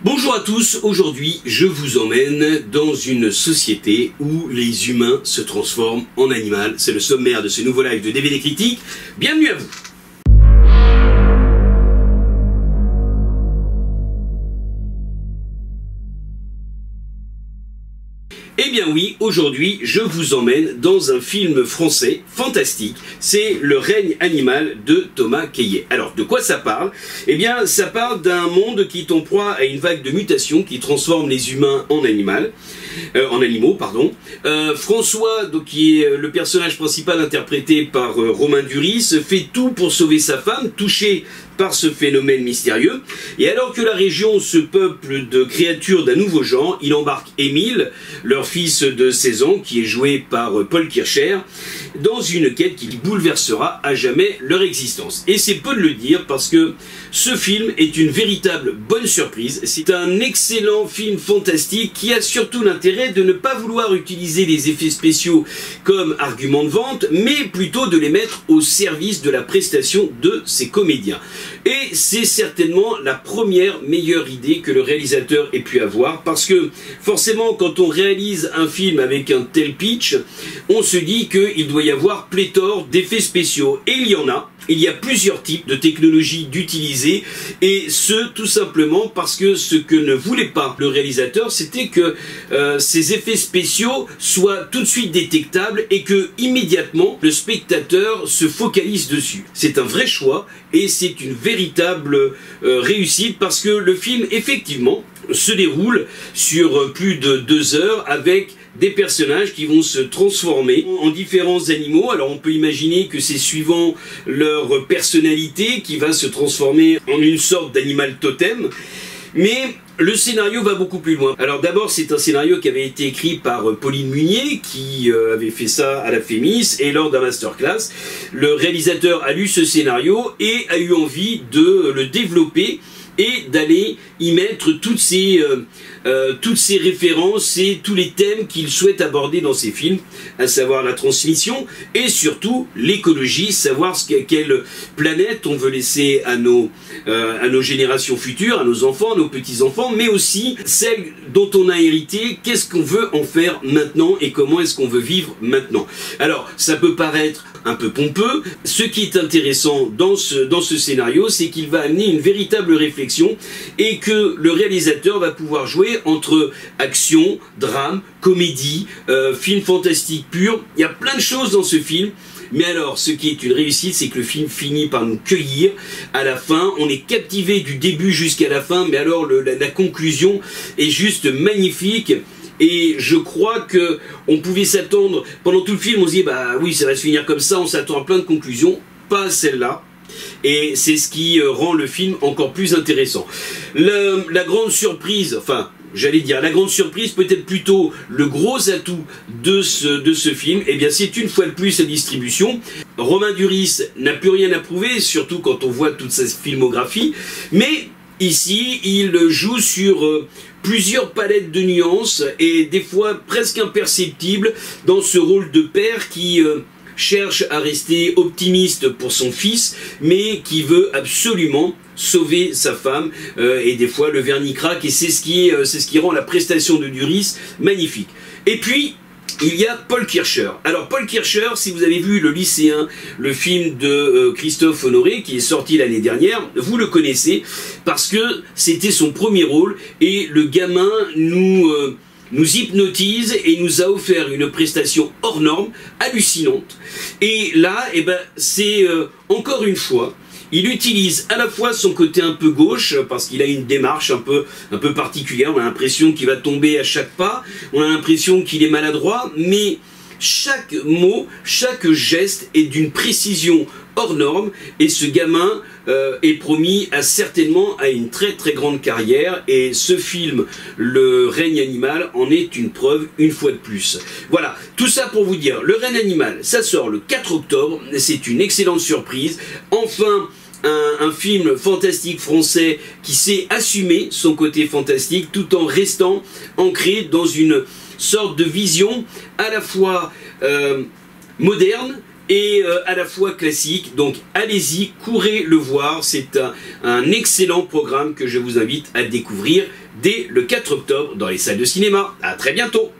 Bonjour à tous, aujourd'hui je vous emmène dans une société où les humains se transforment en animal. C'est le sommaire de ce nouveau live de DVD Critique. Bienvenue à vous. Eh bien oui, aujourd'hui je vous emmène dans un film français fantastique, c'est Le règne animal de Thomas Caillet. Alors de quoi ça parle? Eh bien ça parle d'un monde qui est en proie à une vague de mutations qui transforme les humains en animaux. François, donc, qui est le personnage principal interprété par Romain Duris, fait tout pour sauver sa femme, touchée par ce phénomène mystérieux. Et alors que la région se peuple de créatures d'un nouveau genre, il embarque Émile, leur fils de 16 ans, qui est joué par Paul Kircher, dans une quête qui bouleversera à jamais leur existence. Et c'est peu de le dire parce que ce film est une véritable bonne surprise. C'est un excellent film fantastique qui a surtout l'intérêt de ne pas vouloir utiliser les effets spéciaux comme argument de vente, mais plutôt de les mettre au service de la prestation de ses comédiens. Et c'est certainement la première meilleure idée que le réalisateur ait pu avoir, parce que forcément quand on réalise un film avec un tel pitch, on se dit qu'il doit y avoir pléthore d'effets spéciaux, et il y en a. Il y a plusieurs types de technologies d'utiliser, et ce tout simplement parce que ce que ne voulait pas le réalisateur, c'était que ces effets spéciaux soient tout de suite détectables et que immédiatement le spectateur se focalise dessus. C'est un vrai choix et c'est une véritable réussite, parce que le film effectivement se déroule sur plus de 2 heures avec des personnages qui vont se transformer en différents animaux. Alors on peut imaginer que c'est suivant leur personnalité qui va se transformer en une sorte d'animal totem, mais le scénario va beaucoup plus loin. Alors d'abord c'est un scénario qui avait été écrit par Pauline Munier, qui avait fait ça à la Fémis, et lors d'un masterclass, le réalisateur a lu ce scénario et a eu envie de le développer et d'aller y mettre toutes ces références et tous les thèmes qu'il souhaite aborder dans ses films, à savoir la transmission et surtout l'écologie, savoir quelle planète on veut laisser à nos générations futures, à nos enfants, à nos petits-enfants, mais aussi celle dont on a hérité, qu'est-ce qu'on veut en faire maintenant et comment est-ce qu'on veut vivre maintenant. Alors, ça peut paraître un peu pompeux. Ce qui est intéressant dans ce scénario, c'est qu'il va amener une véritable réflexion et que le réalisateur va pouvoir jouer entre action, drame, comédie, film fantastique pur. Il y a plein de choses dans ce film. Mais alors, ce qui est une réussite, c'est que le film finit par nous cueillir à la fin. On est captivé du début jusqu'à la fin, mais alors la conclusion est juste magnifique. Et je crois que on pouvait s'attendre, pendant tout le film, on se dit bah oui, ça va se finir comme ça, on s'attend à plein de conclusions, pas à celle-là. Et c'est ce qui rend le film encore plus intéressant. La grande surprise, enfin, j'allais dire la grande surprise, peut-être plutôt le gros atout de ce film, eh bien c'est une fois de plus sa distribution. Romain Duris n'a plus rien à prouver, surtout quand on voit toute sa filmographie, mais ici il joue sur plusieurs palettes de nuances et des fois presque imperceptibles dans ce rôle de père qui cherche à rester optimiste pour son fils, mais qui veut absolument sauver sa femme, et des fois le vernis craque, et c'est ce qui rend la prestation de Duris magnifique. Et puis il y a Paul Kircher. Alors Paul Kircher, si vous avez vu Le Lycéen, le film de Christophe Honoré qui est sorti l'année dernière, vous le connaissez parce que c'était son premier rôle et le gamin nous hypnotise et nous a offert une prestation hors norme, hallucinante. Et là, eh ben, c'est encore une fois, il utilise à la fois son côté un peu gauche, parce qu'il a une démarche un peu particulière, on a l'impression qu'il va tomber à chaque pas, on a l'impression qu'il est maladroit, mais chaque mot, chaque geste est d'une précision hors norme, et ce gamin est promis certainement à une très très grande carrière, et ce film, Le règne animal, en est une preuve une fois de plus. Voilà, tout ça pour vous dire, Le règne animal, ça sort le 4 octobre, c'est une excellente surprise, enfin un film fantastique français qui sait assumer son côté fantastique tout en restant ancré dans une sorte de vision à la fois moderne et à la fois classique. Donc allez-y, courez le voir, c'est un excellent programme que je vous invite à découvrir dès le 4 octobre dans les salles de cinéma. À très bientôt.